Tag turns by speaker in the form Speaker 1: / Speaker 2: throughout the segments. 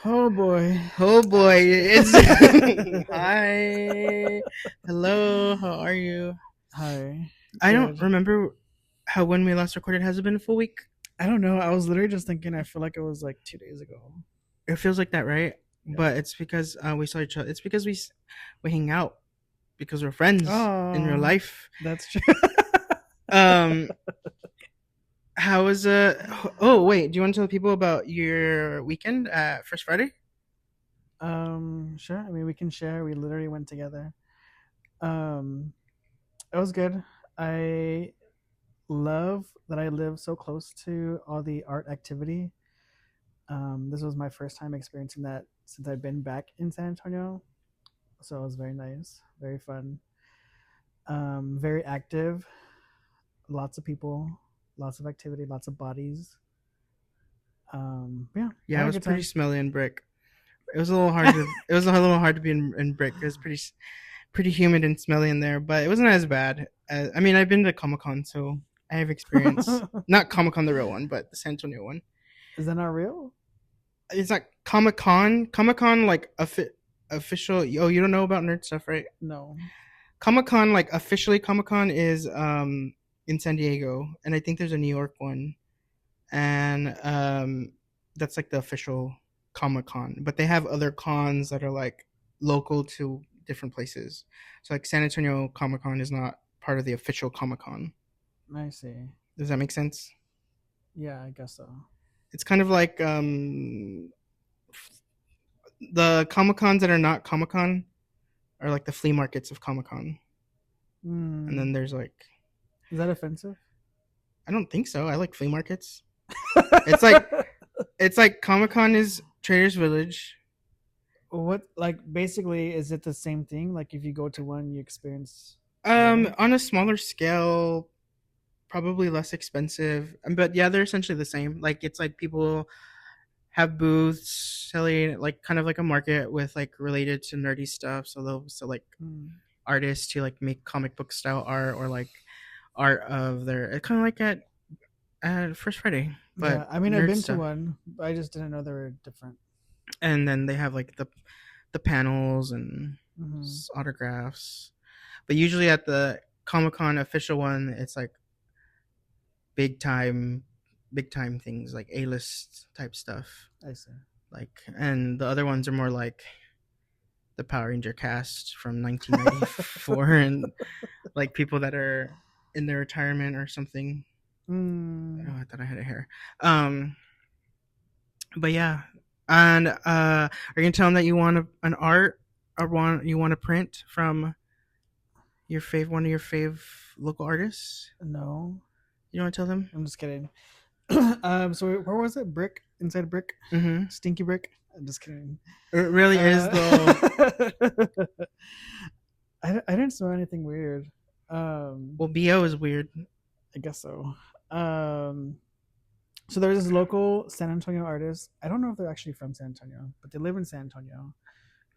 Speaker 1: Oh boy.
Speaker 2: Oh boy, it's hi, hello. How are you?
Speaker 1: Hi.
Speaker 2: I don't
Speaker 1: Good.
Speaker 2: remember how when we last recorded. Has it been a full week?
Speaker 1: I don't know. I was literally just thinking. I feel like it was like 2 days ago.
Speaker 2: It feels like that, right?
Speaker 1: Yep.
Speaker 2: But it's because we saw each other. It's because we hang out because we're friends in real
Speaker 1: Oh,
Speaker 2: life.
Speaker 1: that's true.
Speaker 2: Um, how was Oh wait, do you want to tell people about your weekend at First Friday?
Speaker 1: Sure. I mean, we can share. We literally went together. Um, it was good. I love that I live so close to all the art activity. This was my first time experiencing that since I've been back in San Antonio. So it was very nice, very fun, very active. Lots of people, lots of activity, lots of bodies. Yeah, I
Speaker 2: Yeah, it
Speaker 1: had a
Speaker 2: was
Speaker 1: good
Speaker 2: pretty
Speaker 1: time.
Speaker 2: smelly in Brick. It was a little hard to. It was a little hard to be in Brick. It was pretty humid and smelly in there, but it wasn't as bad. I mean, I've been to Comic Con, so I have experience. Not Comic Con, the real one, but the San Antonio one.
Speaker 1: Is that not real?
Speaker 2: It's not Comic Con. Comic Con, like official. Oh, you don't know about nerd stuff, right?
Speaker 1: No.
Speaker 2: Comic Con, like officially Comic Con, is in San Diego, and I think there's a New York one, and that's like the official Comic Con. But they have other cons that are like local to different places. So like San Antonio Comic Con is not part of the official Comic Con.
Speaker 1: I see.
Speaker 2: Does that make sense?
Speaker 1: Yeah, I guess so.
Speaker 2: It's kind of like the Comic Cons that are not Comic Con are like the flea markets of Comic Con, and
Speaker 1: Hmm.
Speaker 2: then there's like
Speaker 1: Is that offensive?
Speaker 2: I don't think so. I like flea markets. It's like Comic Con is Traders Village.
Speaker 1: What, like, basically, is it the same thing? Like, if you go to one, you experience the other?
Speaker 2: On a smaller scale, probably less expensive, but yeah, they're essentially the same. Like it's like people have booths selling like kind of like a market with like related to nerdy stuff. So they'll sell like
Speaker 1: Hmm.
Speaker 2: artists to like make comic book style art or like art of their kind of like at First Friday, but
Speaker 1: Yeah, I mean, I've
Speaker 2: nerd
Speaker 1: been to
Speaker 2: stuff.
Speaker 1: one, but I just didn't know they were different.
Speaker 2: And then they have like the panels and
Speaker 1: Hmm.
Speaker 2: autographs. But usually at the Comic Con official one, it's like big time, big time things like A list type stuff.
Speaker 1: I see.
Speaker 2: Like, and the other ones are more like the Power Ranger cast from 1994 and like people that are in their retirement or something. Oh,
Speaker 1: Mm,
Speaker 2: I thought I had a hair. Um, but yeah, and are you gonna tell them that you want an art or you want to print from your one of your fave local artists?
Speaker 1: no,
Speaker 2: You want to tell them?
Speaker 1: I'm just kidding. So where was it? Brick inside Brick,
Speaker 2: Mm-hmm.
Speaker 1: Stinky Brick. I'm just kidding.
Speaker 2: It really is
Speaker 1: Uh,
Speaker 2: though.
Speaker 1: I didn't smell anything weird. Um,
Speaker 2: Well, BO is weird.
Speaker 1: I guess so. Um, so there's this local San Antonio artist. I don't know if they're actually from San Antonio, but they live in San Antonio.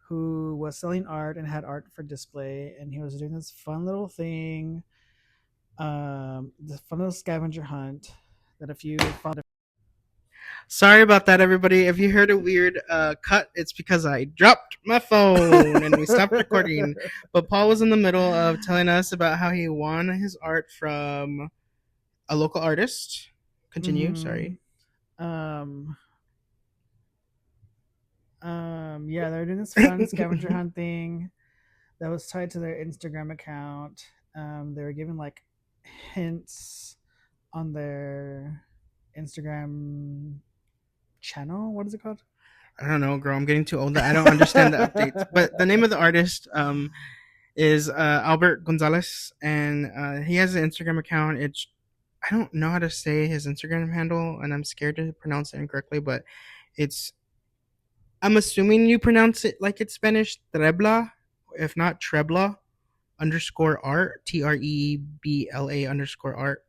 Speaker 1: Who was selling art and had art for display, and he was doing this fun little thing, this fun little scavenger hunt that if you follow.
Speaker 2: Sorry about that, everybody. If you heard a weird cut, it's because I dropped my phone and we stopped recording. But Paul was in the middle of telling us about how he won his art from a local artist. Continue.
Speaker 1: Hmm.
Speaker 2: Sorry.
Speaker 1: Um, yeah, they were doing this fun scavenger hunt thing that was tied to their Instagram account. They were giving like hints on their Instagram channel. What is it called?
Speaker 2: I don't know, girl. I'm getting too old. I don't understand the updates. But the name of the artist is Albert Gonzalez, and he has an Instagram account. It's I don't know how to say his Instagram handle, and I'm scared to pronounce it incorrectly. But it's I'm assuming you pronounce it like it's Spanish, Trebla, if not Trebla underscore art, TREBLA underscore art.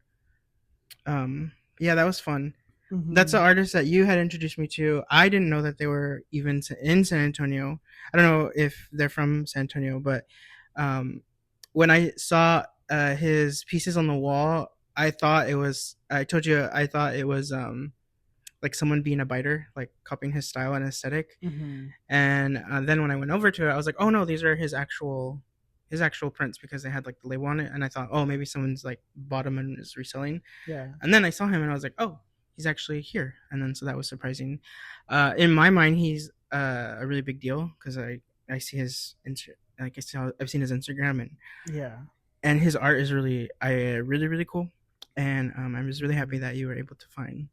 Speaker 2: Yeah, that was fun. That's
Speaker 1: Mm-hmm.
Speaker 2: an artist that you had introduced me to. I didn't know that they were even in San Antonio. I don't know if they're from San Antonio, but um, when I saw his pieces on the wall, I thought it was. I told you I thought it was like someone being a biter, like copying his style and aesthetic.
Speaker 1: Mm-hmm.
Speaker 2: And then when I went over to it, I was like, oh no, these are his actual prints because they had like the label on it. And I thought, oh, maybe someone's like bought them and is reselling.
Speaker 1: Yeah.
Speaker 2: And then I saw him and I was like, oh, he's actually here. And then so that was surprising. In my mind, he's a really big deal because I see like I've seen his Instagram,
Speaker 1: Yeah.
Speaker 2: and his art is really really cool. And I'm just really happy that you were able to find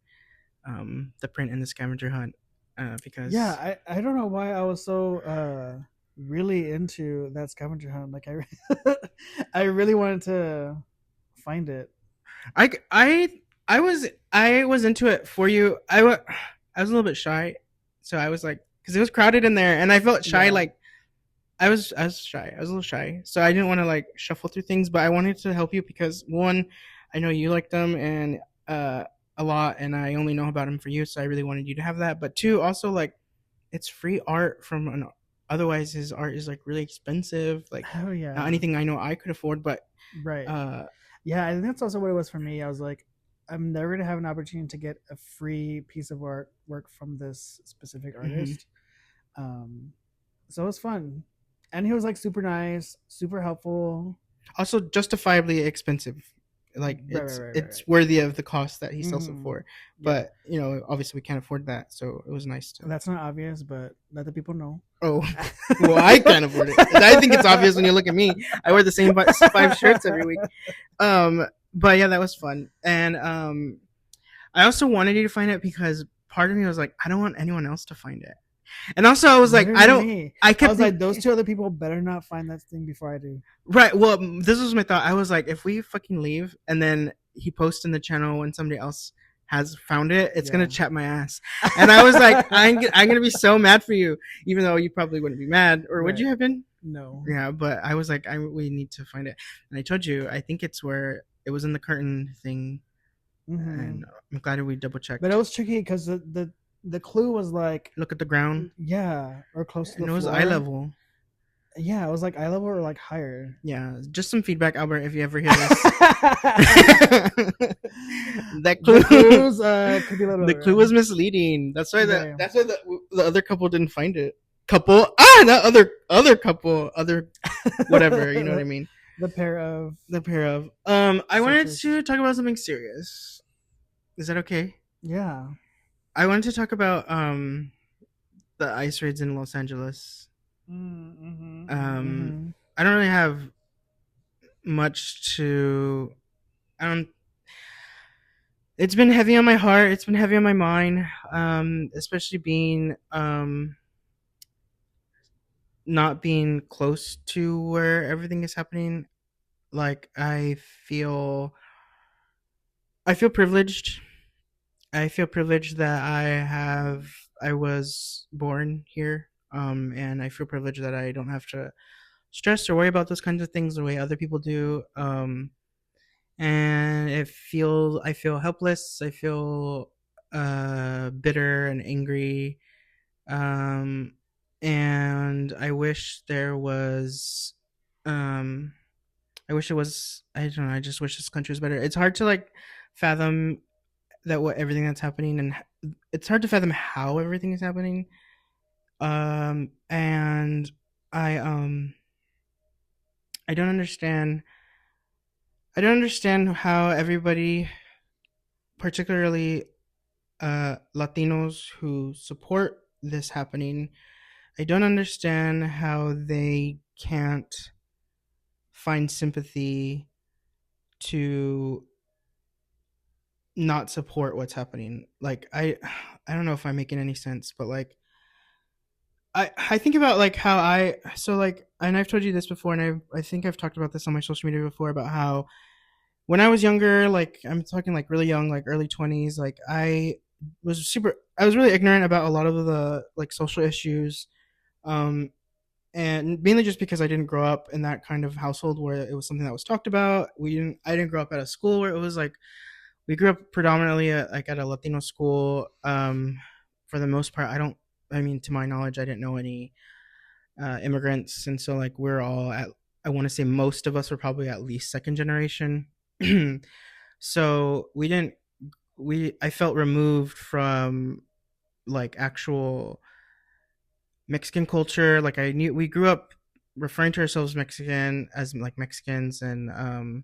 Speaker 2: the print in the scavenger hunt
Speaker 1: Yeah.
Speaker 2: because
Speaker 1: I don't know why I was so really into that scavenger hunt. Like I really wanted to find it.
Speaker 2: I I was into it for you. I was a little bit shy, so I was like, because it was crowded in there, and I felt shy.
Speaker 1: Yeah.
Speaker 2: Like I was shy. I was a little shy, so I didn't want to like shuffle through things. But I wanted to help you because one, I know you like them and uh a lot, and I only know about them for you, so I really wanted you to have that. But two, also like it's free art from an. Otherwise, his art is like really expensive. Like
Speaker 1: Oh
Speaker 2: not
Speaker 1: yeah.
Speaker 2: anything I know I could afford, but
Speaker 1: Right.
Speaker 2: uh
Speaker 1: Yeah, I think that's also what it was for me. I was like, I'm never gonna have an opportunity to get a free piece of work from this specific
Speaker 2: mhm.
Speaker 1: artist. Um, so it was fun, and he was like super nice, super helpful.
Speaker 2: Also justifiably expensive. Like
Speaker 1: Right,
Speaker 2: it's
Speaker 1: right, right, right,
Speaker 2: it's
Speaker 1: right.
Speaker 2: worthy of the cost that he sells it
Speaker 1: Mm-hmm.
Speaker 2: for.
Speaker 1: Yeah,
Speaker 2: But obviously we can't afford that, so it was nice to.
Speaker 1: that's not obvious, but let the people know.
Speaker 2: Oh, well, I can't afford it. I think it's obvious when you look at me. I wear the same five shirts every week. But yeah, that was fun, and I also wanted you to find it because part of me was like, I don't want anyone else to find it, and also I was like,
Speaker 1: Neither
Speaker 2: I
Speaker 1: did
Speaker 2: don't.
Speaker 1: me.
Speaker 2: I
Speaker 1: I
Speaker 2: kept
Speaker 1: was like,
Speaker 2: thinking,
Speaker 1: those two other people better not find that thing before I do.
Speaker 2: right. Well, this was my thought. I was like, if we fucking leave and then he posts in the channel when somebody else has found it, it's gonna
Speaker 1: Yeah.
Speaker 2: chat my ass. And I was like, I'm gonna be so mad for you, even though you probably wouldn't be mad, or would
Speaker 1: Right.
Speaker 2: you have been?
Speaker 1: No.
Speaker 2: Yeah, but I was like, we need to find it. And I told you, I think it's where it was in the curtain thing,
Speaker 1: Hmm.
Speaker 2: and I'm glad we double
Speaker 1: But it
Speaker 2: checked.
Speaker 1: was tricky because the clue was like,
Speaker 2: Look at the ground,
Speaker 1: yeah, or close to the
Speaker 2: and it was eye
Speaker 1: floor.
Speaker 2: level.
Speaker 1: Yeah, it was like eye level or like higher.
Speaker 2: Yeah, just some feedback, Albert, if you ever hear this. That
Speaker 1: The
Speaker 2: clue,
Speaker 1: clues could be a little
Speaker 2: the clue
Speaker 1: bit
Speaker 2: was misleading. That's why
Speaker 1: very.
Speaker 2: the other couple didn't find it. Couple, not other couple, other whatever. You know what I mean?
Speaker 1: The pair of
Speaker 2: The pair of. I wanted
Speaker 1: searchers.
Speaker 2: to talk about something serious. Is that okay?
Speaker 1: Yeah.
Speaker 2: I wanted to talk about the ice raids in Los Angeles.
Speaker 1: Mm-hmm,
Speaker 2: Um,
Speaker 1: mm-hmm.
Speaker 2: I don't really have much to. I don't. It's been heavy on my heart. It's been heavy on my mind. Especially being not being close to where everything is happening. Like I feel privileged. I feel privileged that I was born here. And I feel privileged that I don't have to stress or worry about those kinds of things the way other people do. And I feel helpless. I feel bitter and angry. Um, and um, I wish it was. I don't know. I just wish this country was better. It's hard to like fathom that what everything that's happening, and it's hard to fathom how everything is happening. And I I don't understand. I don't understand how everybody, particularly Latinos who support this happening, I don't understand how they can't find sympathy to not support what's happening. Like I don't know if I'm making any sense, but like I think about like how like, and I've told you this before, and I think I've talked about this on my social media before about how when I was younger, like I'm talking like really young, like early 20s, like I was really ignorant about a lot of the like social issues. Um, and mainly just because I didn't grow up in that kind of household where it was something that was talked about. I didn't grow up at a school where it was like, we grew up predominantly at a Latino school. For the most part, I mean, to my knowledge, I didn't know any immigrants, and so like we're all at. I want to say most of us were probably at least second generation. So we I felt removed from like actual Mexican culture. Like I knew we grew up referring to ourselves Mexican as like Mexicans, and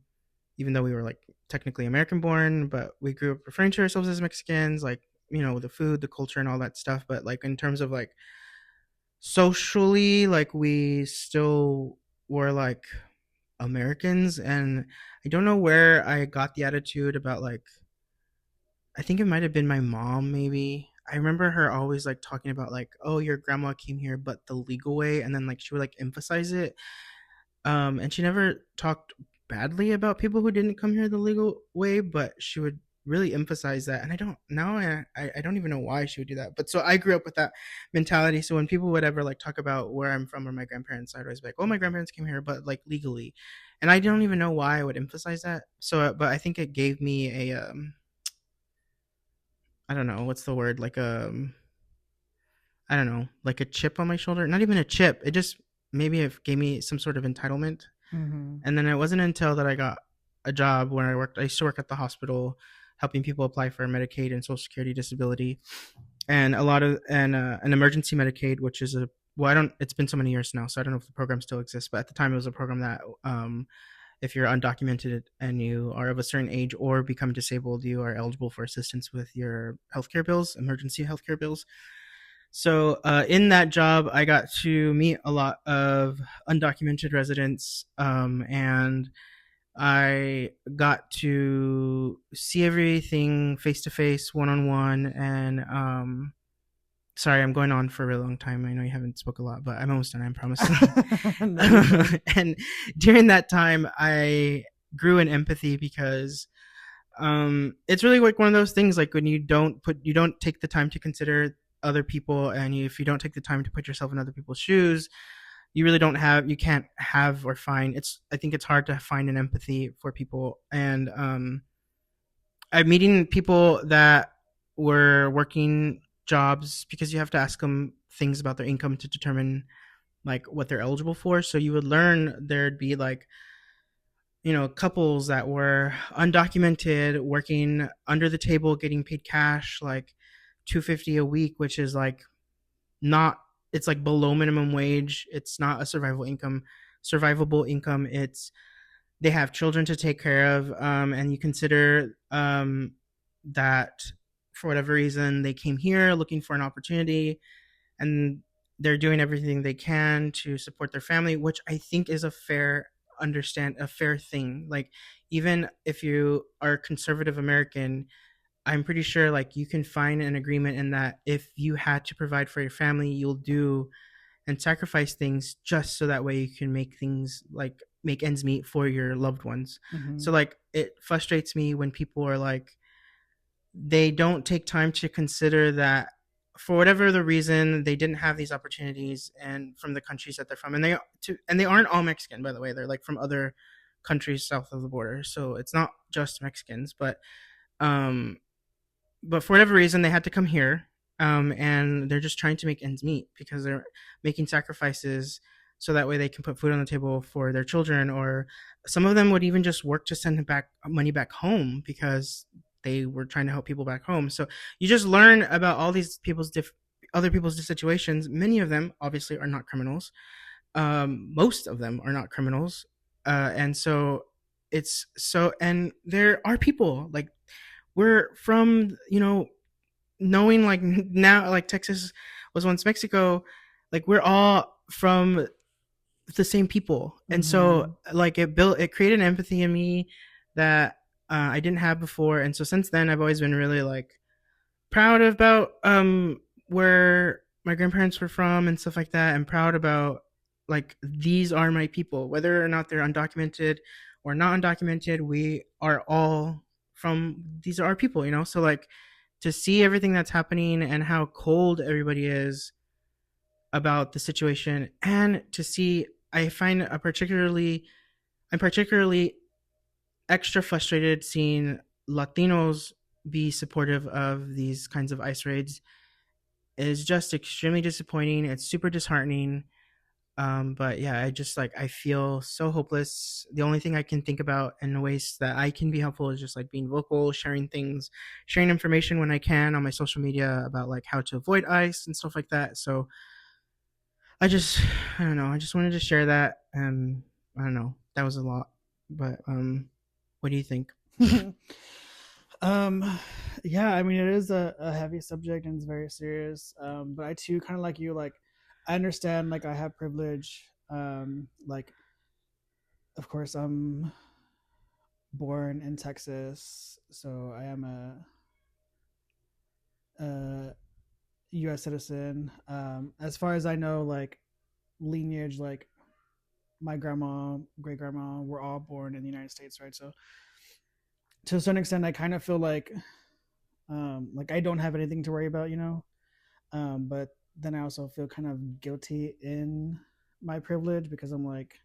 Speaker 2: even though we were like technically American born, but we grew up referring to ourselves as Mexicans, like the food, the culture, and all that stuff. But like in terms of like socially, like we still were like Americans, and I don't know where I got the attitude about like I think it might have been my mom maybe. I remember her always like talking about like, oh, your grandma came here but the legal way, and then like she would like emphasize it. And she never talked badly about people who didn't come here the legal way, but she would really emphasize that. And I don't now I don't even know why she would do that. But so I grew up with that mentality. So when people would ever like talk about where I'm from or my grandparents, I'd always be like, oh, my grandparents came here, but like legally. And I don't even know why I would emphasize that. So, but I think it gave me a I don't know what's the word, like I don't know, like a chip on my shoulder. Not even a chip. It just maybe it gave me some sort of entitlement.
Speaker 1: Mm-hmm.
Speaker 2: And then it wasn't until that I got a job where I worked. I used to work at the hospital, helping people apply for Medicaid and Social Security disability, and a lot of and an emergency Medicaid, which is a well, I don't. It's been so many years now, so I don't know if the program still exists. But at the time, it was a program that if you're undocumented and you are of a certain age or become disabled, you are eligible for assistance with your healthcare bills, emergency healthcare bills. So in that job, I got to meet a lot of undocumented residents, and I got to see everything face to face, one on one, and sorry, I'm going on for a really long time. I know you haven't spoke a lot, but I'm almost done. I promise.
Speaker 1: No, you're good.
Speaker 2: And during that time, I grew in empathy because it's really like one of those things. Like when you don't take the time to consider other people, and if you don't take the time to put yourself in other people's shoes, you really don't have you can't have or find it's I think it's hard to find an empathy for people. And I'm meeting people that were working jobs because you have to ask them things about their income to determine like what they're eligible for. So you would learn there'd be like couples that were undocumented working under the table getting paid cash like 250 a week, which is like not it's like below minimum wage. It's not a survivable income. It's they have children to take care of, and you consider that for whatever reason they came here looking for an opportunity, and they're doing everything they can to support their family, which I think is a fair thing. Like even if you are conservative American, I'm pretty sure like you can find an agreement in that if you had to provide for your family, you'll do and sacrifice things just so that way you can make things like make ends meet for your loved ones.
Speaker 1: Mm-hmm.
Speaker 2: So like it frustrates me when people are like they don't take time to consider that for whatever the reason they didn't have these opportunities and from the countries that they're from, and they aren't all Mexican, by the way. They're like from other countries south of the border, so it's not just Mexicans. Um but for whatever reason they had to come here, and they're just trying to make ends meet because they're making sacrifices so that way they can put food on the table for their children, or some of them would even just work to send back money back home because they were trying to help people back home. So you just learn about all these other people's situations. Many of them obviously are not criminals. Most of them are not criminals, and so and there are people like we're from knowing like now like Texas was once Mexico, like we're all from the same people. And
Speaker 1: Mm-hmm.
Speaker 2: so like it created an empathy in me that I didn't have before. And so since then I've always been really like proud about where my grandparents were from and stuff like that, and proud about like these are my people, whether or not they're undocumented or not undocumented. We are all from these are our people, so like to see everything that's happening and how cold everybody is about the situation, and to see I find I'm particularly extra frustrated seeing Latinos be supportive of these kinds of ICE raids is just extremely disappointing. It's super disheartening. But yeah, I just like I feel so hopeless. The only thing I can think about in ways that I can be helpful is just like being vocal, sharing things, sharing information when I can on my social media about like how to avoid ice and stuff like that. So I just I don't know. I just wanted to share that. And I don't know. That was a lot. But what do you think?
Speaker 1: um, yeah, I mean, it is a heavy subject and it's very serious. But I too kind of like you, like, I understand, like, I have privilege. Like, of course, I'm born in Texas, so I am a U.S. citizen. As far as I know, like, lineage, like, my grandma, great grandma, were all born in the United States, right? So to a certain extent, I kind of feel like I don't have anything to worry about, you know. But then I also feel kind of guilty in my privilege because I'm like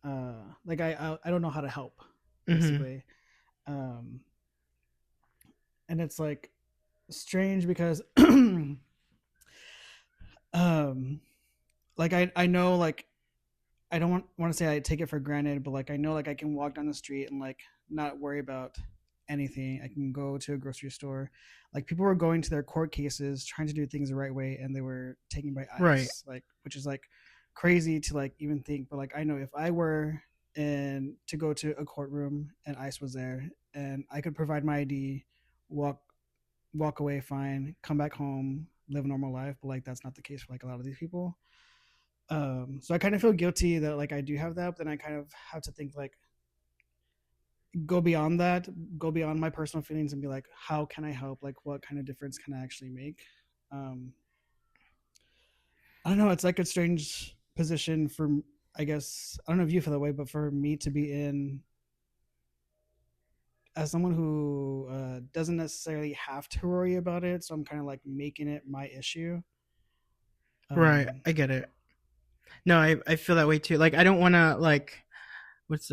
Speaker 1: I don't know how to help,
Speaker 2: Mm-hmm.
Speaker 1: basically. Um, and it's like strange because um like I know, like, I don't want to say I take it for granted, but like I know, like, I can walk down the street and like not worry about anything. I can go to a grocery store. Like, people were going to their court cases trying to do things the right way and they were taken by
Speaker 2: Right.
Speaker 1: ICE, like, which is like crazy to like even think. But like I know if I were in to go to a courtroom and ICE was there and I could provide my ID, walk walk away fine, come back home, live a normal life. But like that's not the case for like a lot of these people. So I kind of feel guilty that like I do have that, but then I kind of have to think like go beyond that, go beyond my personal feelings and be like, how can I help? Like, what kind of difference can I actually make? Um, I don't know. It's like a strange position for, I guess, I don't know if you feel that way, but for me to be in as someone who doesn't necessarily have to worry about it. So I'm kind of like making it my issue.
Speaker 2: Right.
Speaker 1: Um,
Speaker 2: I get it. No, I feel that way too. Like I don't want to like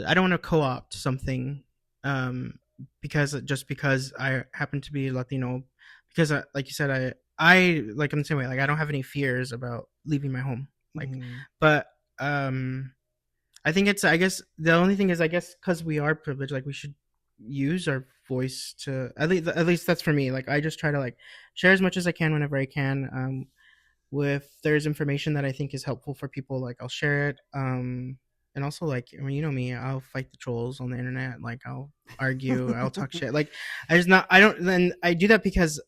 Speaker 2: I don't want to co-opt something um because just because I happen to be Latino, because like you said, I like I'm the same way. Like I don't have any fears about leaving my home. Like,
Speaker 1: mhm,
Speaker 2: but um I think it's, I guess the only thing is, I guess because we are privileged, like we should use our voice to, at least that's for me. Like I just try to like share as much as I can whenever I can. With there's information that I think is helpful for people, like I'll share it. And also, like, I mean, you know me, I'll fight the trolls on the internet. Like I'll argue, I'll talk shit. Like I don't. Then I do that because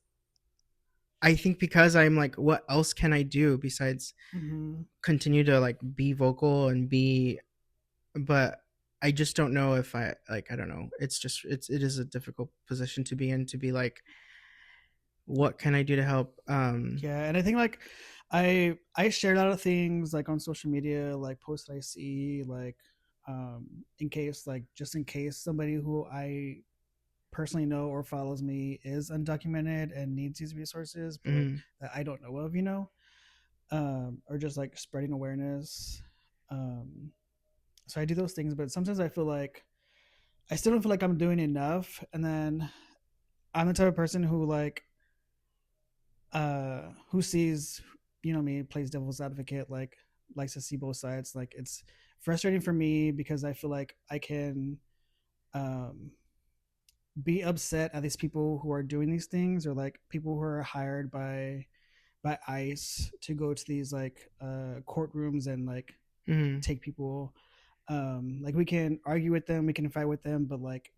Speaker 2: I think, because I'm like, what else can I do besides
Speaker 1: mhm.
Speaker 2: continue to like be vocal and be, but I just don't know if I like, I don't know. It's just it is a difficult position to be in, to be like, what can I do to help?
Speaker 1: Yeah, and I think like I share a lot of things like on social media, like posts that I see, like in case, like, just in case somebody who I personally know or follows me is undocumented and needs these resources, but like
Speaker 2: mm,
Speaker 1: that I don't know of, you know, or just like spreading awareness. Um, so I do those things, but sometimes I feel like I still don't feel like I'm doing enough, and then I'm the type of person who like who sees, you know, me, plays devil's advocate, like likes to see both sides. Like, it's frustrating for me because I feel like I can um be upset at these people who are doing these things, or like people who are hired by ICE to go to these like courtrooms and like
Speaker 2: mm,
Speaker 1: take people. Like, we can argue with them, we can fight with them, but like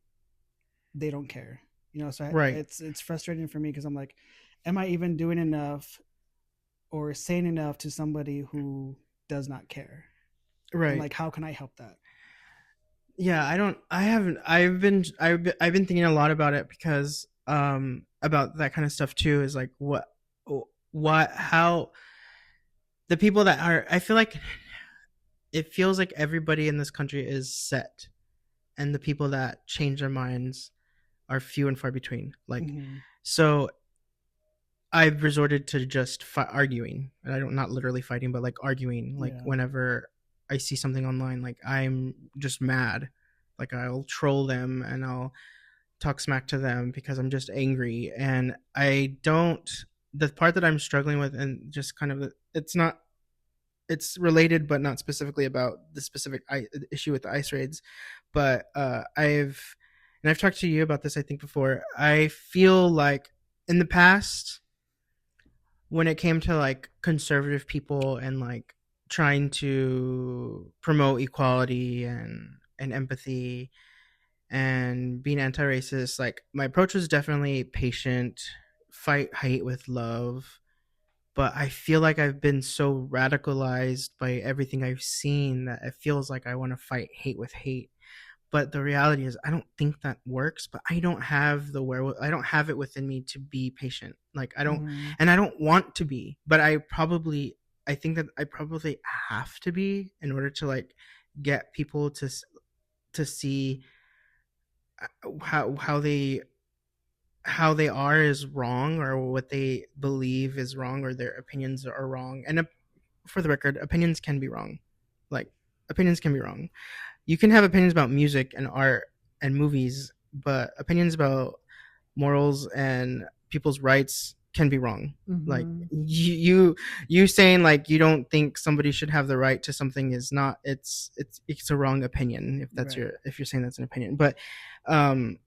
Speaker 1: they don't care, you know. So
Speaker 2: right,
Speaker 1: it's frustrating for me because I'm like, am I even doing enough or saying enough to somebody who does not care? And
Speaker 2: right.
Speaker 1: like, how can I help that?
Speaker 2: Yeah, I don't. I haven't. I've been thinking a lot about it, because about that kind of stuff too. Is like what how the people that are. I feel like it feels like everybody in this country is set, and the people that change their minds are few and far between. Like,
Speaker 1: Hmm.
Speaker 2: so I've resorted to just arguing, and I don't, not literally fighting, but like arguing. Like
Speaker 1: Yeah.
Speaker 2: whenever I see something online, like I'm just mad. Like I'll troll them and I'll talk smack to them because I'm just angry, and I don't. The part that I'm struggling with, and just kind of, it's not. it's related but not specifically about the specific issue with the ice raids. But I've talked to you about this I think before. I feel like in the past, when it came to like conservative people and like trying to promote equality and empathy and being anti-racist, like my approach was definitely patient, fight hate with love. But I feel like I've been so radicalized by everything I've seen that it feels like I want to fight hate with hate. But the reality is, I don't think that works. But I don't have the wherewithal. I don't have it within me to be patient. Like I don't,
Speaker 1: Mm-hmm.
Speaker 2: and I don't want to be. But I think that I probably have to be in order to like get people to see how how they are is wrong, or what they believe is wrong, or their opinions are wrong. And for the record, opinions can be wrong. Like opinions can be wrong. You can have opinions about music and art and movies, but opinions about morals and people's rights can be wrong. Like
Speaker 1: Mm-hmm.
Speaker 2: you saying like you don't think somebody should have the right to something is not, it's a wrong opinion if that's
Speaker 1: Right.
Speaker 2: your, if you're saying that's an opinion. But um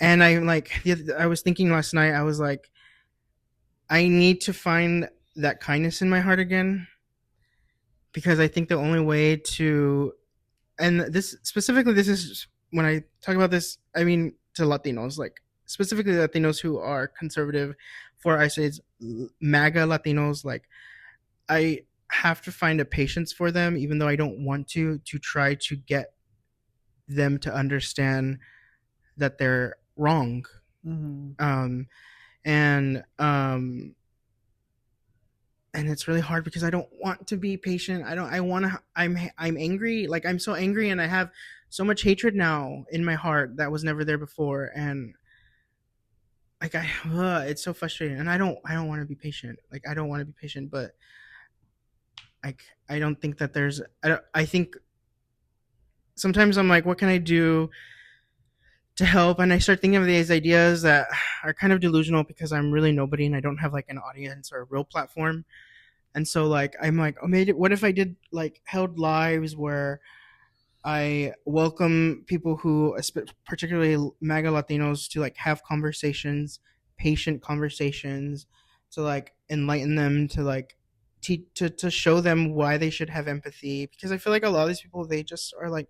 Speaker 2: and I was thinking last night, I was like, I need to find that kindness in my heart again, because I think the only way to, and this specifically, this is when I talk about this, I mean to Latinos, like specifically Latinos who are conservative for ICE's MAGA Latinos, like I have to find a patience for them, even though I don't want to try to get them to understand that they're wrong.
Speaker 1: Mm-hmm.
Speaker 2: Um, and and it's really hard because I don't want to be patient. I don't. I want to. I'm angry. Like I'm so angry, and I have so much hatred now in my heart that was never there before. And like it's so frustrating. And I don't want to be patient. Like I don't want to be patient. But like I don't think that there's. I think sometimes I'm like, what can I do to help? And I start thinking of these ideas that are kind of delusional because I'm really nobody and I don't have like an audience or a real platform. And so like I'm like, oh, maybe what if I did like held lives where I welcome people who, particularly MAGA Latinos, to like have conversations, patient conversations, to like enlighten them, to like to show them why they should have empathy. Because I feel like a lot of these people, they just are like,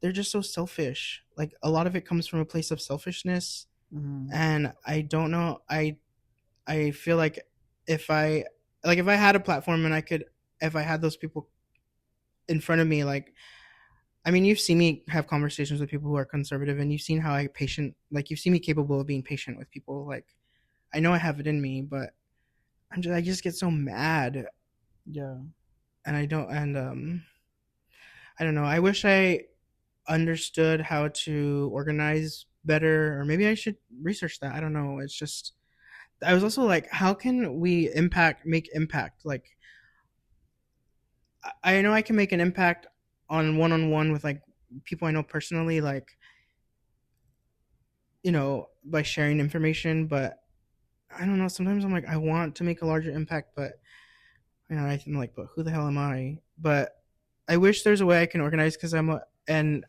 Speaker 2: they're just so selfish. Like a lot of it comes from a place of selfishness,
Speaker 1: Mm-hmm.
Speaker 2: and I don't know. I feel like if I, like if I had a platform and I could, if I had those people in front of me, like I mean, you've seen me have conversations with people who are conservative, and you've seen how I patient, like you've seen me capable of being patient with people. Like I know I have it in me, but I just get so mad,
Speaker 1: Yeah.
Speaker 2: and I don't know. I wish I understood how to organize better, or maybe I should research that. I don't know. It's just I was also like, how can we make impact? Like I know I can make an impact on one with like people I know personally, like by sharing information. But I don't know. Sometimes I'm like, I want to make a larger impact, but I'm like, but who the hell am I? But I wish there's a way I can organize and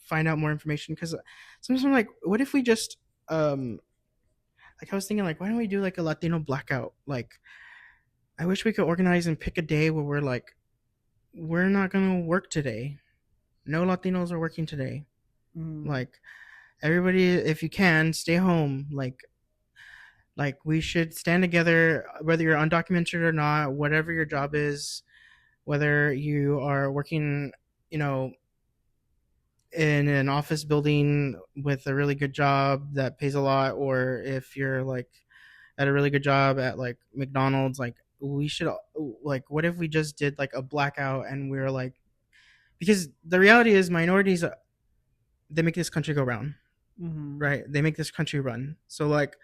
Speaker 2: find out more information. Because sometimes I'm like, what if we just like I was thinking like, why don't we do like a Latino blackout? Like I wish we could organize and pick a day where we're like, we're not gonna work today. No Latinos are working today.
Speaker 1: Mm-hmm.
Speaker 2: Like everybody, if you can, stay home. Like we should stand together, whether you're undocumented or not, whatever your job is, whether you are working, you know, in an office building with a really good job that pays a lot, or if you're like at a really good job at like McDonald's, like we should, like what if we just did like a blackout and we are like, because the reality is minorities, they make this country go round,
Speaker 1: Mm-hmm.
Speaker 2: right? They make this country run. So like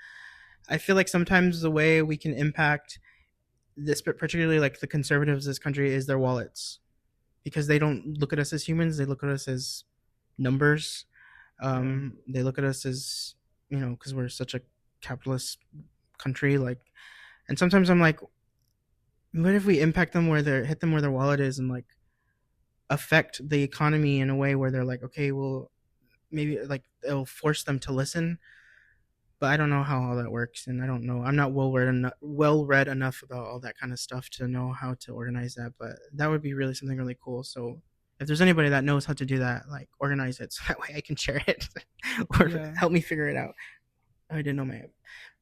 Speaker 2: I feel like sometimes the way we can impact this, but particularly like the conservatives of this country, is their wallets, because they don't look at us as humans. They look at us as numbers.
Speaker 1: Yeah.
Speaker 2: They look at us as, because we're such a capitalist country. Like, and sometimes I'm like, what if we impact them where they're hit them where their wallet is and like affect the economy in a way where they're like, okay, well, maybe like it'll force them to listen. But I don't know how all that works, and I don't know. I'm not well read enough about all that kind of stuff to know how to organize that. But that would be really something really cool. So if there's anybody that knows how to do that, like organize it so that way I can share it or
Speaker 1: Yeah,
Speaker 2: help me figure it out. I didn't know my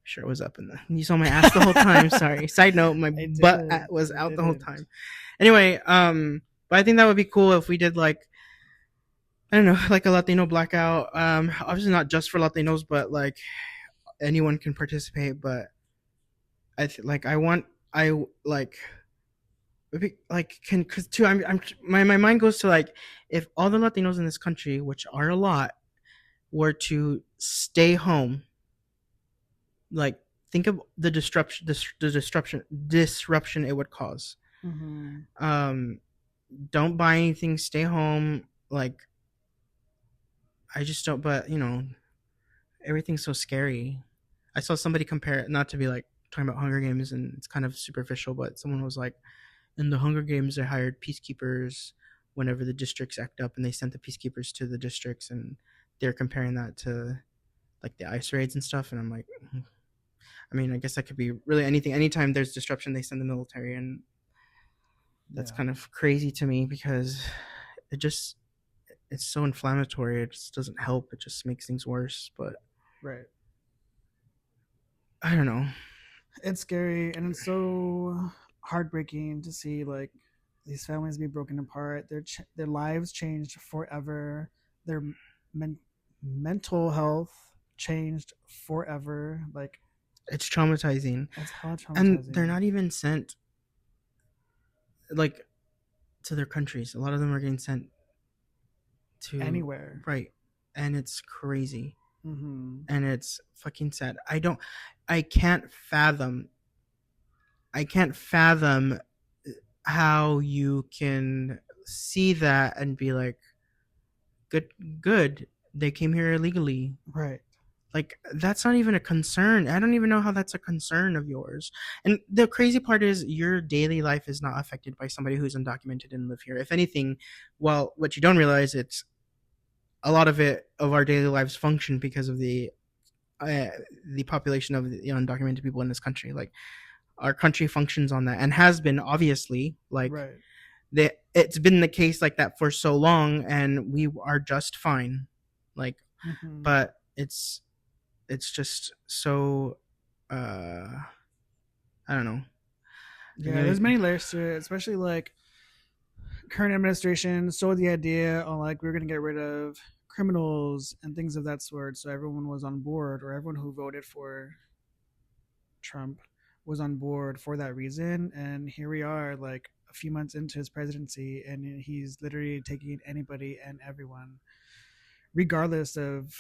Speaker 2: shirt was up, and you saw my ass the whole time. Sorry. Side note: my
Speaker 1: I
Speaker 2: butt
Speaker 1: didn't.
Speaker 2: was
Speaker 1: I
Speaker 2: out the whole
Speaker 1: didn't.
Speaker 2: time. Anyway, but I think that would be cool if we did like, I don't know, like a Latino blackout. Obviously not just for Latinos, but like anyone can participate. But like I want I like like can because too I'm my mind goes to like if all the Latinos in this country, which are a lot, were to stay home, like think of the disruption it would cause.
Speaker 1: Hmm.
Speaker 2: um don't buy anything, stay home. Like I just don't, but everything's so scary. I saw somebody compare it, not to be like talking about Hunger Games and it's kind of superficial, but someone was like, in the Hunger Games, they hired peacekeepers whenever the districts act up, and they sent the peacekeepers to the districts, and they're comparing that to like the ice raids and stuff. And I'm like, I mean, I guess that could be really anything. Anytime there's disruption, they send the military, and that's
Speaker 1: Yeah.
Speaker 2: kind of crazy to me because it just it's so inflammatory. It just doesn't help. It just makes things worse. But
Speaker 1: Right.
Speaker 2: I don't know.
Speaker 1: It's scary, and it's so heartbreaking to see like these families be broken apart. Their lives changed forever. Their men- mental health changed forever. Like
Speaker 2: It's traumatizing,
Speaker 1: it's hella
Speaker 2: and they're
Speaker 1: traumatizing.
Speaker 2: not even sent like to their countries. A lot of them are getting sent to
Speaker 1: Anywhere.
Speaker 2: right, and it's crazy,
Speaker 1: Mm-hmm.
Speaker 2: and it's fucking sad. I can't fathom. I can't fathom how you can see that and be like, good, good. They came here illegally.
Speaker 1: Right.
Speaker 2: Like that's not even a concern. I don't even know how that's a concern of yours. And the crazy part is your daily life is not affected by somebody who's undocumented and live here. If anything, well, what you don't realize, it's a lot of it of our daily lives function because of uh, the population of the undocumented people in this country. Like our country functions on that and has been obviously like
Speaker 1: Right.
Speaker 2: it's been the case like that for so long, and we are just fine. Like,
Speaker 1: Mm-hmm.
Speaker 2: but it's just so uh I don't know. I
Speaker 1: Yeah,
Speaker 2: really
Speaker 1: there's many layers to it, especially like current administration sold the idea on like we're gonna get rid of criminals and things of that sort. So everyone was on board, or everyone who voted for Trump was on board for that reason. And here we are, like a few months into his presidency, and he's literally taking anybody and everyone, regardless of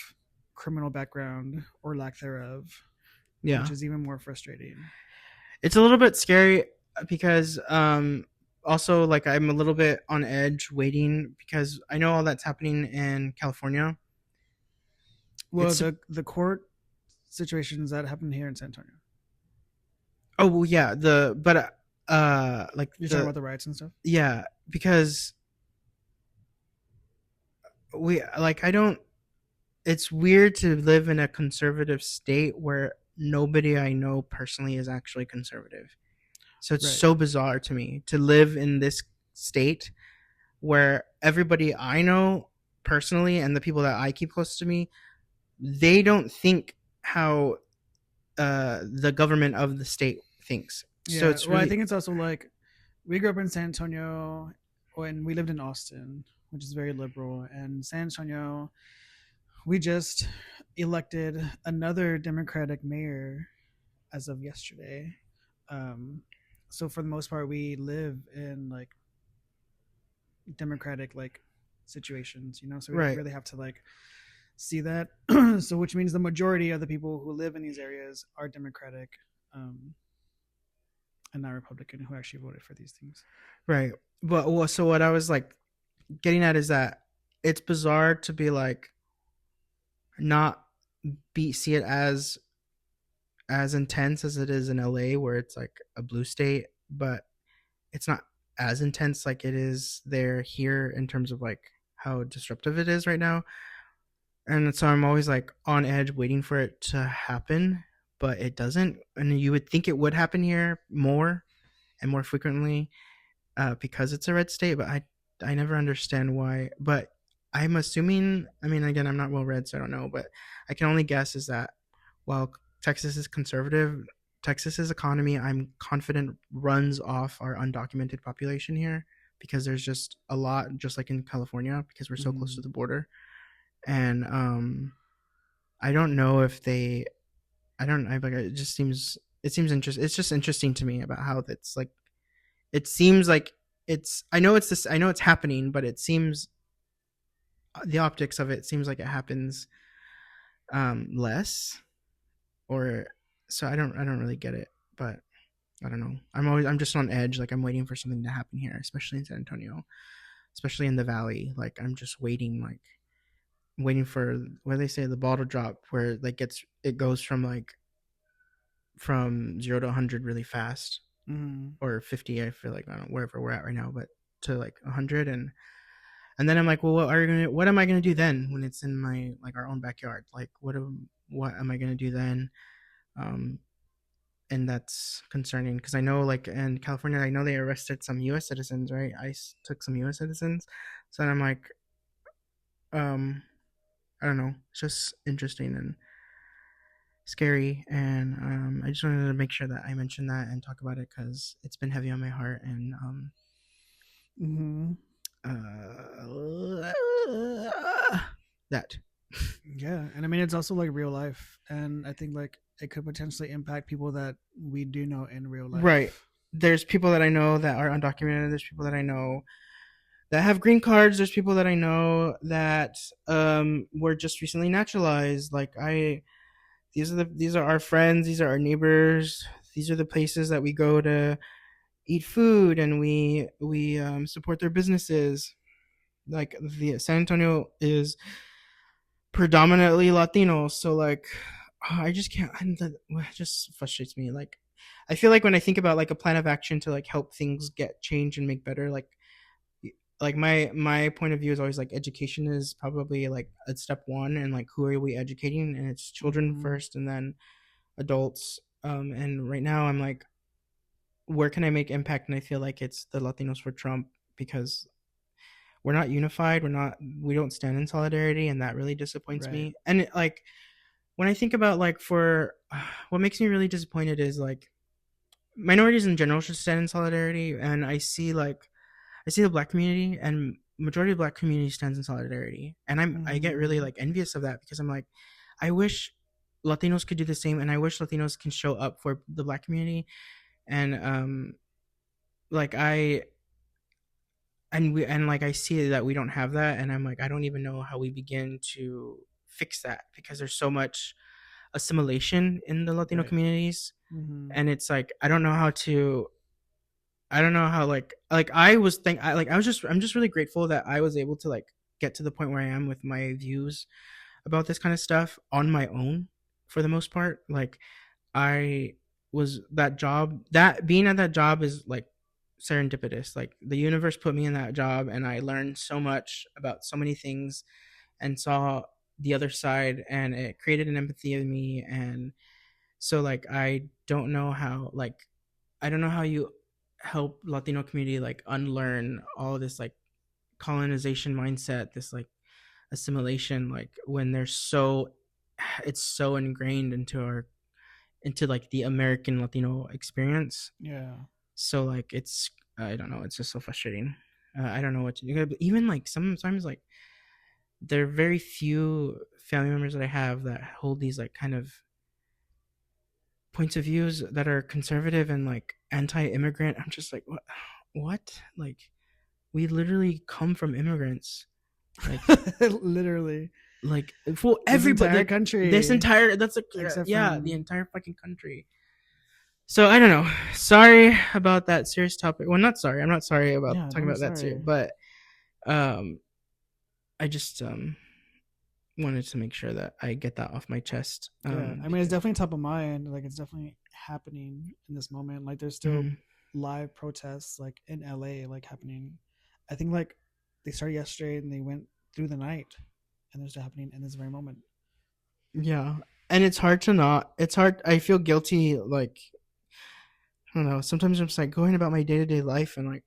Speaker 1: criminal background or lack thereof, which
Speaker 2: yeah.
Speaker 1: is even more frustrating.
Speaker 2: It's a little bit scary because also like I'm a little bit on edge waiting because I know all that's happening in California.
Speaker 1: Well,
Speaker 2: It's
Speaker 1: the court situations that happened here in San Antonio.
Speaker 2: oh well, yeah, the but like
Speaker 1: You're talking
Speaker 2: the
Speaker 1: about the riots and stuff.
Speaker 2: yeah, because we like I don't it's weird to live in a conservative state where nobody I know personally is actually conservative. So it's
Speaker 1: Right.
Speaker 2: so bizarre to me to live in this state where everybody I know personally and the people that I keep close to me, they don't think how the government of the state thinks. So
Speaker 1: Yeah.
Speaker 2: it's
Speaker 1: Well, I
Speaker 2: really
Speaker 1: think it's also like we grew up in San Antonio when we lived in Austin, which is very liberal, and San Antonio, we just elected another Democratic mayor as of yesterday. Um, so for the most part, we live in like Democratic like situations, you know. So we don't
Speaker 2: right.
Speaker 1: really have to like see that. So which means the majority of the people who live in these areas are Democratic, um, and not Republican, who actually voted for these things.
Speaker 2: Right. But well, so what I was like getting at is that it's bizarre to be like not be see it as intense as it is in LA where it's like a blue state, but it's not as intense like it is there here in terms of like how disruptive it is right now. And so I'm always like on edge waiting for it to happen, but it doesn't. And you would think it would happen here more and more frequently, because it's a red state, but I never understand why. But I'm assuming, I mean, again, I'm not well read, so I don't know, but I can only guess is that while Texas is conservative, Texas's economy, I'm confident, runs off our undocumented population here, because there's just a lot, just like in California, because we're so close to
Speaker 1: Mm-hmm.
Speaker 2: the border. And I don't know if they, I don't, I like, it just seems, it seems interesting. It's just interesting to me about how that's like, it seems like it's, I know it's this, I know it's happening, but it seems, the optics of it seems like it happens less, or so I don't really get it, but I don't know. I'm just on edge. Like I'm waiting for something to happen here, especially in San Antonio, especially in the valley. Like I'm just waiting, like waiting for what they say, the ball to drop, where like it goes from like from 0 to 100 really fast,
Speaker 1: Mm-hmm.
Speaker 2: or 50. I feel like I don't know, wherever we're at right now, but to like 100. And then I'm like, well, what am I gonna do then when it's in my like our own backyard? Like what am I gonna do then? Um, and that's concerning because I know like in California, I know they arrested some U.S. citizens, right? ICE took some U.S. citizens, so then I'm like, um, I don't know, it's just interesting and scary, and I just wanted to make sure that I mentioned that and talk about it because it's been heavy on my heart, and
Speaker 1: Mm-hmm.
Speaker 2: uh, that
Speaker 1: Yeah, and I mean it's also like real life, and I think like it could potentially impact people that we do know in real
Speaker 2: right.
Speaker 1: life.
Speaker 2: There's people that I know that are undocumented. There's people that I know that have green cards. There's people that I know that were just recently naturalized. Like I, these are our friends. These are our neighbors. These are the places that we go to eat food, and we support their businesses. Like the San Antonio is predominantly Latino, so like I just can't. It just frustrates me. Like I feel like when I think about like a plan of action to like help things get changed and make better, like my point of view is always like education is probably like a step one, and like who are we educating, and it's children
Speaker 1: Mm-hmm.
Speaker 2: first and then adults. And right now I'm like, where can I make impact? And I feel like it's the Latinos for Trump, because we're not unified, we don't stand in solidarity, and that really disappoints
Speaker 1: Right.
Speaker 2: me. And like when I think about like for what makes me really disappointed is like minorities in general should stand in solidarity, and I see the black community, and majority of the black community stands in solidarity, and I get really
Speaker 1: Mm-hmm.
Speaker 2: like envious of that, because I'm like, I wish Latinos could do the same, and I wish Latinos can show up for the black community, and like like I see that we don't have that, and I'm like, I don't even know how we begin to fix that, because there's so much assimilation in the Latino
Speaker 1: Right.
Speaker 2: communities,
Speaker 1: Mm-hmm.
Speaker 2: and it's like I don't know how to, I don't know how like I was think I like I was just I'm just really grateful that I was able to like get to the point where I am with my views about this kind of stuff on my own for the most part. Like I was that job, that being at that job is like serendipitous. Like the universe put me in that job, and I learned so much about so many things and saw the other side, and it created an empathy in me. And so like I don't know how you help Latino community like unlearn all of this like colonization mindset, this like assimilation, like when they're so, it's so ingrained into our, into like the American Latino experience.
Speaker 1: Yeah.
Speaker 2: So like it's, I don't know, it's just so frustrating. I don't know what to do. But even like sometimes like there are very few family members that I have that hold these like kind of points of views that are conservative and like anti-immigrant. I'm just like, what? Like we literally come from immigrants. Like
Speaker 1: Literally,
Speaker 2: for
Speaker 1: this
Speaker 2: everybody,
Speaker 1: entire
Speaker 2: like this
Speaker 1: country,
Speaker 2: entire, that's like,
Speaker 1: except
Speaker 2: yeah, the
Speaker 1: from
Speaker 2: entire fucking country. So I don't know. Sorry about that serious topic. Well, not sorry. I'm not sorry about
Speaker 1: yeah. Don't
Speaker 2: talking
Speaker 1: be
Speaker 2: about that serious,
Speaker 1: sorry.
Speaker 2: but um, I just wanted to make sure that I get that off my chest.
Speaker 1: Yeah, I mean it's
Speaker 2: Because
Speaker 1: definitely top of mind. Like it's definitely happening in this moment. Like there's still
Speaker 2: mhm.
Speaker 1: live protests like in LA like happening. I think like they started yesterday and they went through the night and they're still happening in this very moment.
Speaker 2: Yeah. And it's hard to not. It's hard. I feel guilty. Like, I don't know. Sometimes I'm just like going about my day to day life, and like,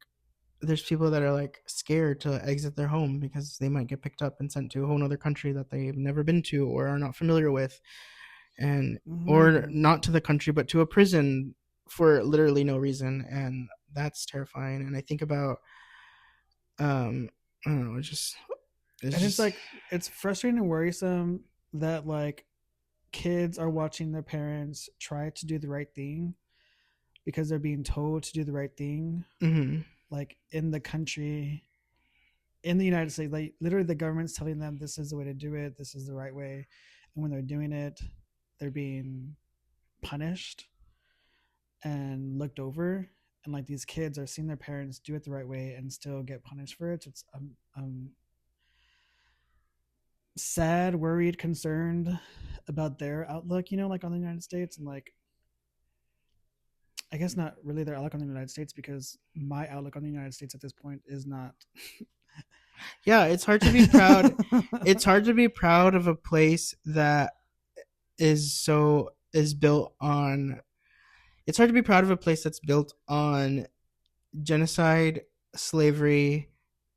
Speaker 2: there's people that are like scared to exit their home because they might get picked up and sent to a whole other country that they've never been to or are not familiar with, and or
Speaker 1: Mm-hmm.
Speaker 2: not to the country but to a prison for literally no reason, and that's terrifying. And I think about, um, I don't know. It's
Speaker 1: And it's
Speaker 2: just
Speaker 1: like it's frustrating and worrisome that like kids are watching their parents try to do the right thing because they're being told to do the right thing,
Speaker 2: mhm.
Speaker 1: like in the country, in the United States, like literally the government's telling them this is the way to do it, this is the right way, and when they're doing it, they're being punished and looked over, and like these kids are seeing their parents do it the right way and still get punished for it. It's sad, worried, concerned about their outlook, like on the United States, and like I guess not really their outlook on the United States because my outlook on the United States at this point is not.
Speaker 2: Yeah, it's hard to be proud. It's hard to be proud of a place that is built on. It's hard to be proud of a place that's built on genocide, slavery,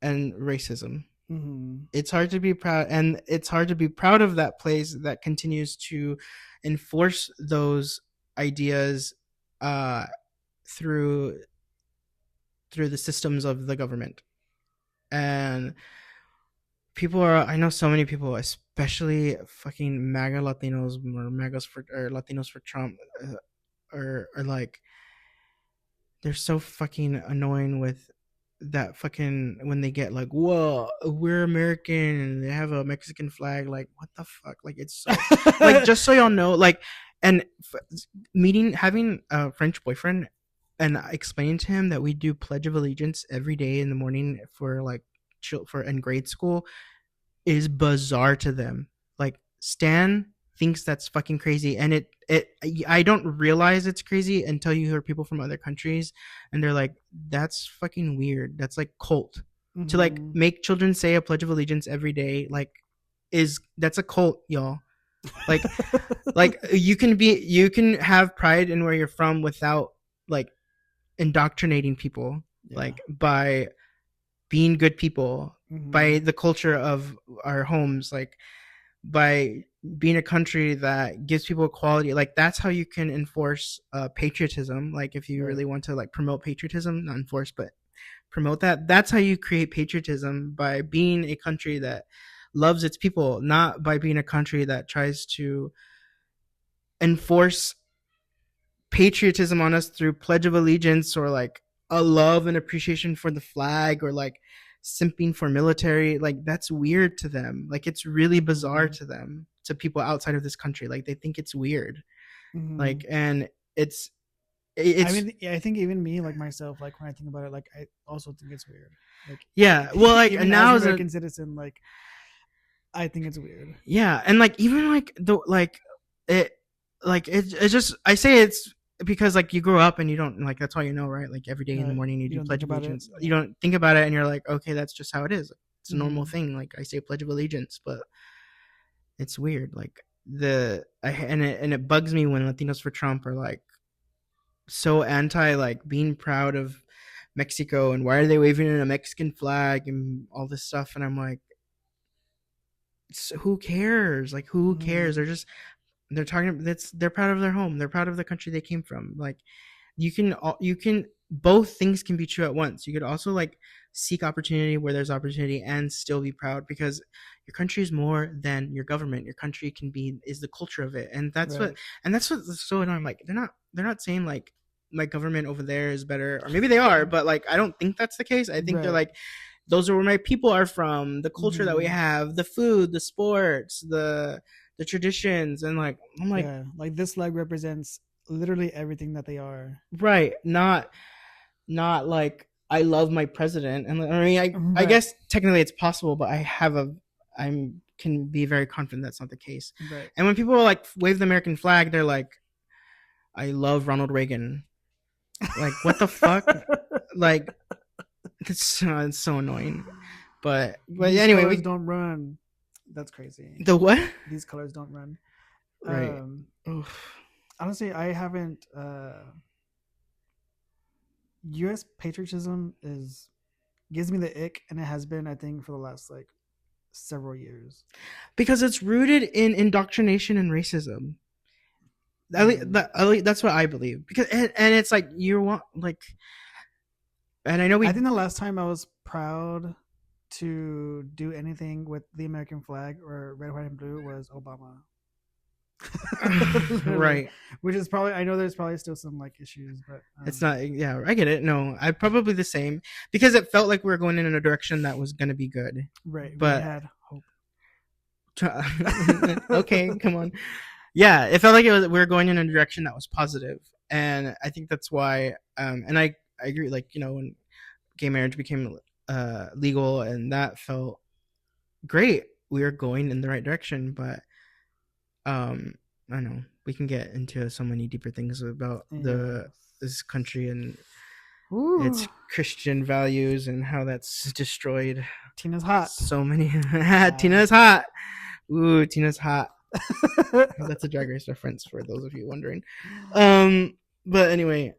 Speaker 2: and racism.
Speaker 1: Mm-hmm.
Speaker 2: It's hard to be proud, and it's hard to be proud of that place that continues to enforce those ideas, uh, through the systems of the government. And people are, I know so many people, especially fucking MAGA Latinos or MAGAs for or Latinos for Trump, are like, they're so fucking annoying with that fucking when they get like, whoa, we're American and they have a Mexican flag. Like, what the fuck? Like, it's so, like, just so y'all know, like, and meeting, having a French boyfriend and explaining to him that we do Pledge of Allegiance every day in the morning for like for in grade school is bizarre to them. Like, Stan thinks that's fucking crazy, and it I don't realize it's crazy until you hear people from other countries, and they're like, "That's fucking weird. That's like cult." To like
Speaker 1: Mm-hmm.
Speaker 2: make children say a Pledge of Allegiance every day, like, is that's a cult, y'all. Like, you can have pride in where you're from without like indoctrinating people,
Speaker 1: Yeah.
Speaker 2: like by being good people, by
Speaker 1: Mm-hmm.
Speaker 2: the culture of our homes, like by being a country that gives people equality. Like, that's how you can enforce patriotism. Like, if you
Speaker 1: Right.
Speaker 2: really want to like promote patriotism, not enforce but promote that, that's how you create patriotism, by being a country that loves its people, not by being a country that tries to enforce patriotism on us through Pledge of Allegiance, or like a love and appreciation for the flag, or like simping for military. Like, that's weird to them. Like, it's really bizarre
Speaker 1: Mm-hmm.
Speaker 2: to them, to people outside of this country. Like, they think it's weird.
Speaker 1: Mm-hmm.
Speaker 2: Like, and
Speaker 1: I
Speaker 2: it's
Speaker 1: mean, yeah, I think even me, like myself, like when I think about it, like I also think it's weird. Like
Speaker 2: yeah. Well, like
Speaker 1: even as
Speaker 2: now
Speaker 1: an
Speaker 2: as a,
Speaker 1: American citizen, like I think it's weird.
Speaker 2: yeah, and like even like the it it's just, I say it's because like you grow up and you don't, like, that's all you know, right? Like, every day in the morning you
Speaker 1: You
Speaker 2: do
Speaker 1: don't think
Speaker 2: Pledge of
Speaker 1: about it.
Speaker 2: Allegiance. You
Speaker 1: Yeah.
Speaker 2: don't think about it, and you're like, okay, that's just how it is. It's a normal
Speaker 1: Mm-hmm.
Speaker 2: thing. Like, I say Pledge of Allegiance, but it's weird. Like, and it bugs me when Latinos for Trump are like so anti like being proud of Mexico, and why are they waving in a Mexican flag and all this stuff. And I'm like, who cares? Like, who cares?
Speaker 1: Mm-hmm.
Speaker 2: They're talking, that's, they're proud of their home, they're proud of the country they came from. Like, you can, both things can be true at once. You could also like seek opportunity where there's opportunity and still be proud, because your country is more than your government. Your country can be, is the culture of it.
Speaker 1: Right.
Speaker 2: And that's what's so annoying. Like, they're not saying like my government over there is better, or maybe they are, but like I don't think that's the case. I think they're
Speaker 1: Right.
Speaker 2: like, those are where my people are from, the culture that we
Speaker 1: Mm-hmm.
Speaker 2: have, the food, the sports, the traditions. And like, I'm like,
Speaker 1: Yeah. Like this flag represents literally everything that they are.
Speaker 2: right, not like I love my president. And I mean, I
Speaker 1: Right.
Speaker 2: guess technically it's possible, but I'm can be very confident that's not the case.
Speaker 1: Right.
Speaker 2: And when people like wave the American flag, they're like, I love Ronald Reagan. Like, what the fuck? Like, it's so annoying. But
Speaker 1: These
Speaker 2: anyway,
Speaker 1: colors
Speaker 2: we
Speaker 1: don't run. That's crazy.
Speaker 2: the what?
Speaker 1: These colors don't run.
Speaker 2: Right.
Speaker 1: Um,
Speaker 2: Oof.
Speaker 1: honestly, I haven't. U.S. patriotism is gives me the ick, and it has been, I think, for the last like several years.
Speaker 2: Because it's rooted in indoctrination and racism.
Speaker 1: Mm.
Speaker 2: That's what I believe. Because and it's like you want like, and I know
Speaker 1: I
Speaker 2: we
Speaker 1: think the last time I was proud to do anything with the American flag or red, white, and blue was Obama. Literally,
Speaker 2: right.
Speaker 1: which is probably, I know there's probably still some like issues, but
Speaker 2: It's not. Yeah, I get it. No, I probably the same because it felt like we were going in a direction that was going to be good.
Speaker 1: right, we
Speaker 2: But
Speaker 1: had hope.
Speaker 2: okay, come on. Yeah, it felt like we were going in a direction that was positive, and I think that's why. And I agree. Like when gay marriage became legal, and that felt great. We were going in the right direction, but um, I know we can get into so many deeper things about the
Speaker 1: Yes.
Speaker 2: this country and its
Speaker 1: Ooh,
Speaker 2: Christian values and how that's destroyed
Speaker 1: Tina's hot.
Speaker 2: so many.
Speaker 1: Yeah.
Speaker 2: Tina's hot. Ooh, Tina's hot. That's a Drag Race reference for those of you wondering. Um, but anyway,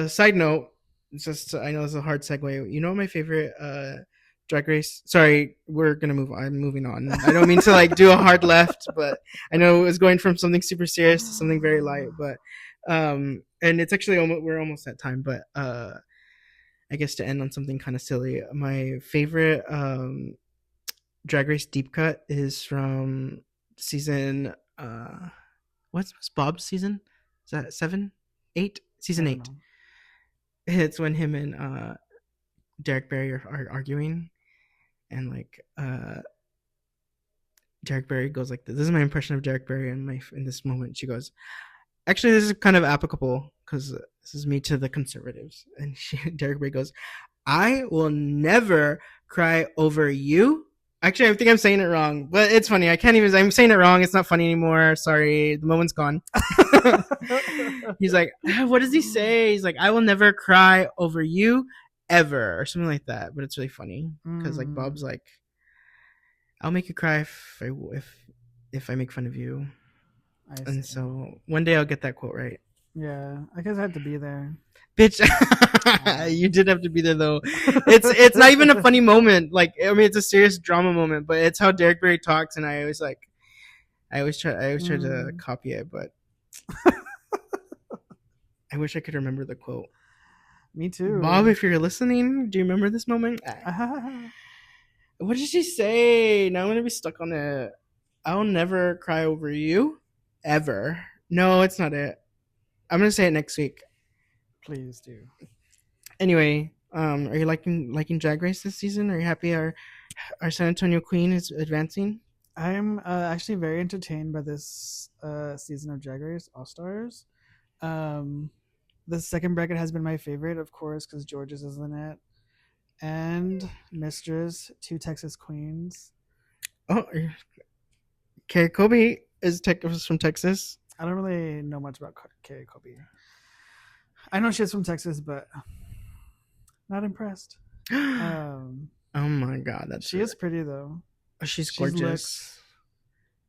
Speaker 2: side note. It's just I know it's a hard segue. You know my favorite Drag Race. Sorry, we're gonna move on. I'm moving on. I don't mean to like do a hard left, but I know it was going from something super serious to something very light. But and it's actually we're almost at time. But I guess to end on something kind of silly, my favorite Drag Race deep cut is from season what's Bob's season? Is that 7, 8?
Speaker 1: I
Speaker 2: Season
Speaker 1: don't
Speaker 2: 8.
Speaker 1: know.
Speaker 2: It's when him and Derek Barry are arguing, and like Derek Barry goes like this is my impression of Derek Barry in this moment. She goes, actually, this is kind of applicable because this is me to the conservatives, and Derek Barry goes, I will never cry over you. Actually, I think I'm saying it wrong, but it's funny. I can't even. I'm saying it wrong. It's not funny anymore. Sorry, the moment's gone. He's like, what does he say? He's like, I will never cry over you ever, or something like that. But it's really funny because like
Speaker 1: Mm,
Speaker 2: Bob's like, I'll make you cry if I make fun of you.
Speaker 1: I
Speaker 2: And
Speaker 1: see.
Speaker 2: so one day I'll get that quote right.
Speaker 1: Yeah, I guess I had to be there.
Speaker 2: Bitch, you did have to be there though. It's not even a funny moment. Like I mean, it's a serious drama moment, but it's how Derek Barry talks, and I always try to
Speaker 1: Mm,
Speaker 2: copy it, but I wish I could remember the quote.
Speaker 1: me
Speaker 2: Bob,
Speaker 1: too.
Speaker 2: if you're listening, do you remember this moment? What did she say? Now I'm gonna be stuck on it. I'll never cry over you, ever. No, it's not it. I'm gonna say it next week.
Speaker 1: Please do.
Speaker 2: Anyway, are you liking Drag Race this season? Are you happy our San Antonio Queen is advancing?
Speaker 1: I'm actually very entertained by this season of Drag Race All Stars. Um, the second bracket has been my favorite, of course, because George's is in it, and Mistress, two Texas queens.
Speaker 2: Oh, okay. Kobe is from Texas.
Speaker 1: I don't really know much about Carrie Kobe. I know she's from Texas, but not impressed.
Speaker 2: Oh
Speaker 1: Um,
Speaker 2: my god,
Speaker 1: she is pretty though.
Speaker 2: she's
Speaker 1: She
Speaker 2: gorgeous.
Speaker 1: looks.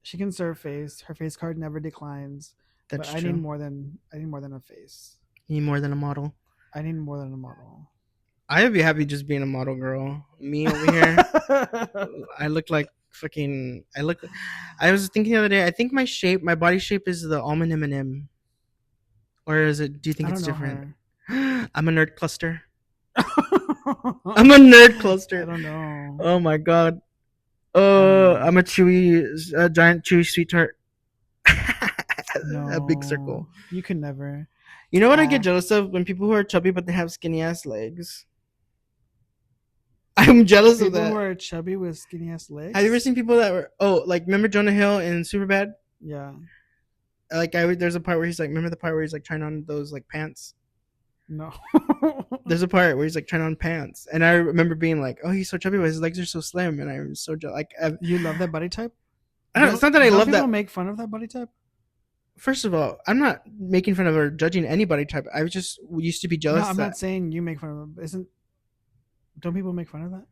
Speaker 1: She can serve face. Her face card never declines. But
Speaker 2: That's true.
Speaker 1: I need more than a face.
Speaker 2: You need more than a model.
Speaker 1: I need more than a model.
Speaker 2: I'd be happy just being a model girl. Me over here, I look like fucking. I was thinking the other day. I think my body shape is the almond M&M, or is it? Do you think
Speaker 1: I don't
Speaker 2: it's
Speaker 1: know
Speaker 2: different?
Speaker 1: her.
Speaker 2: I'm a nerd cluster.
Speaker 1: I
Speaker 2: I'm a nerd cluster.
Speaker 1: don't know.
Speaker 2: Oh my god.
Speaker 1: I don't
Speaker 2: I'm
Speaker 1: know.
Speaker 2: a giant chewy sweet tart. A big circle.
Speaker 1: No, you can never.
Speaker 2: You know what I get
Speaker 1: Ah,
Speaker 2: jealous of when people who are chubby but they have skinny ass legs. I'm jealous of
Speaker 1: people who
Speaker 2: that.
Speaker 1: are chubby with skinny ass
Speaker 2: Have you ever
Speaker 1: legs.
Speaker 2: seen people that were like remember Jonah Hill in Superbad?
Speaker 1: Yeah.
Speaker 2: Like there's a part where he's like remember the part where he's like trying on those like pants.
Speaker 1: No.
Speaker 2: There's a part where he's like trying on pants, and I remember being like, "Oh, he's so chubby, but his legs are so slim," and I'm so like,
Speaker 1: You love that body type?
Speaker 2: I don't. It's not that I
Speaker 1: Don't
Speaker 2: love
Speaker 1: people
Speaker 2: that.
Speaker 1: make fun of that body type?
Speaker 2: First of all, I'm not making fun of or judging anybody type. I was just used to be
Speaker 1: No,
Speaker 2: jealous
Speaker 1: I'm not
Speaker 2: that.
Speaker 1: saying you make fun of them. Isn't don't people make fun of that?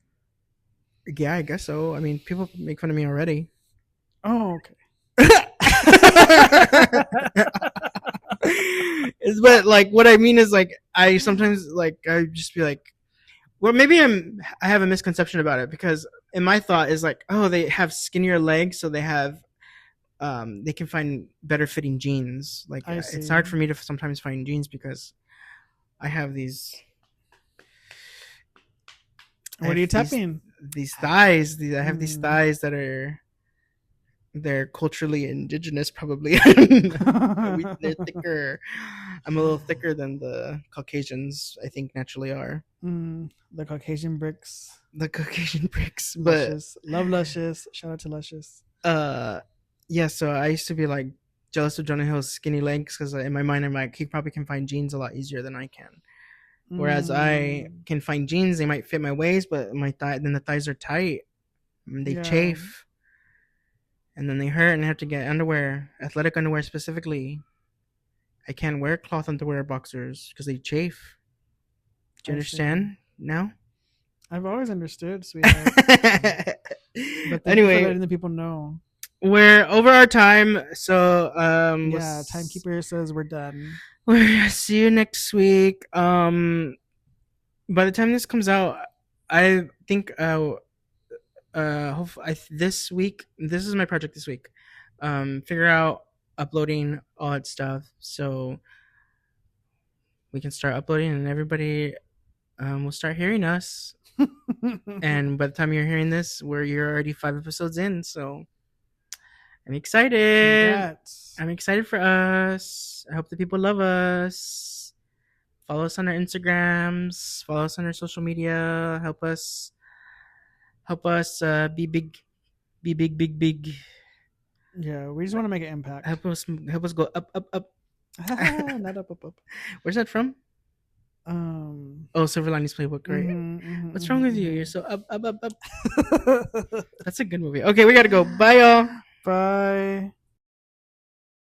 Speaker 2: Yeah, I guess so. I mean, people make fun of me already.
Speaker 1: Oh, okay.
Speaker 2: But like, what I mean is like, I sometimes like I just be like, well, maybe I have a misconception about it because in my thought is like, oh, they have skinnier legs, so they can find better fitting jeans. Like
Speaker 1: I
Speaker 2: it's hard
Speaker 1: see.
Speaker 2: for me to sometimes find jeans because I have I
Speaker 1: What are
Speaker 2: have
Speaker 1: you tapping?
Speaker 2: these thighs. I have these
Speaker 1: Mm.
Speaker 2: thighs that are they're culturally indigenous, probably. They're thicker. I'm a little thicker than the Caucasians. I think naturally are
Speaker 1: The Caucasian bricks.
Speaker 2: the Caucasian bricks, but
Speaker 1: Luscious. Love Luscious. Shout out to Luscious.
Speaker 2: uh, yeah. So I used to be like jealous of Jonah Hill's skinny legs because in my mind I'm like he probably can find jeans a lot easier than I can. Whereas I
Speaker 1: Mm.
Speaker 2: can find jeans, they might fit my waist, but then the thighs are tight and they
Speaker 1: Yeah,
Speaker 2: chafe and then they hurt and I have to get underwear, athletic underwear specifically. I can't wear cloth underwear boxers because they chafe. Do you
Speaker 1: I see.
Speaker 2: understand now?
Speaker 1: I've always understood, sweetheart. But thank you for
Speaker 2: Anyway,
Speaker 1: letting the people know.
Speaker 2: we're over our time, so
Speaker 1: Yeah, timekeeper says we're done.
Speaker 2: we'll see you next week. By the time this comes out, I think this week, this is my project this week. Figure out uploading all that stuff so we can start uploading and everybody will start hearing us. And by the time you're hearing this, you're already 5 episodes in, so I'm excited.
Speaker 1: Congrats.
Speaker 2: I'm excited for us. I hope the people love us. Follow us on our Instagrams. Follow us on our social media. Help us be big, big, big.
Speaker 1: Yeah, we just want to make an impact.
Speaker 2: Help us go up, up, up.
Speaker 1: Not up, up, up.
Speaker 2: Where's that from?
Speaker 1: Um.
Speaker 2: Oh, Silver Linings Playbook, right? What's wrong with you? You're
Speaker 1: Mhm.
Speaker 2: so up, up, up, up. That's a good movie. Okay, we gotta go. Bye, y'all.
Speaker 1: Bye.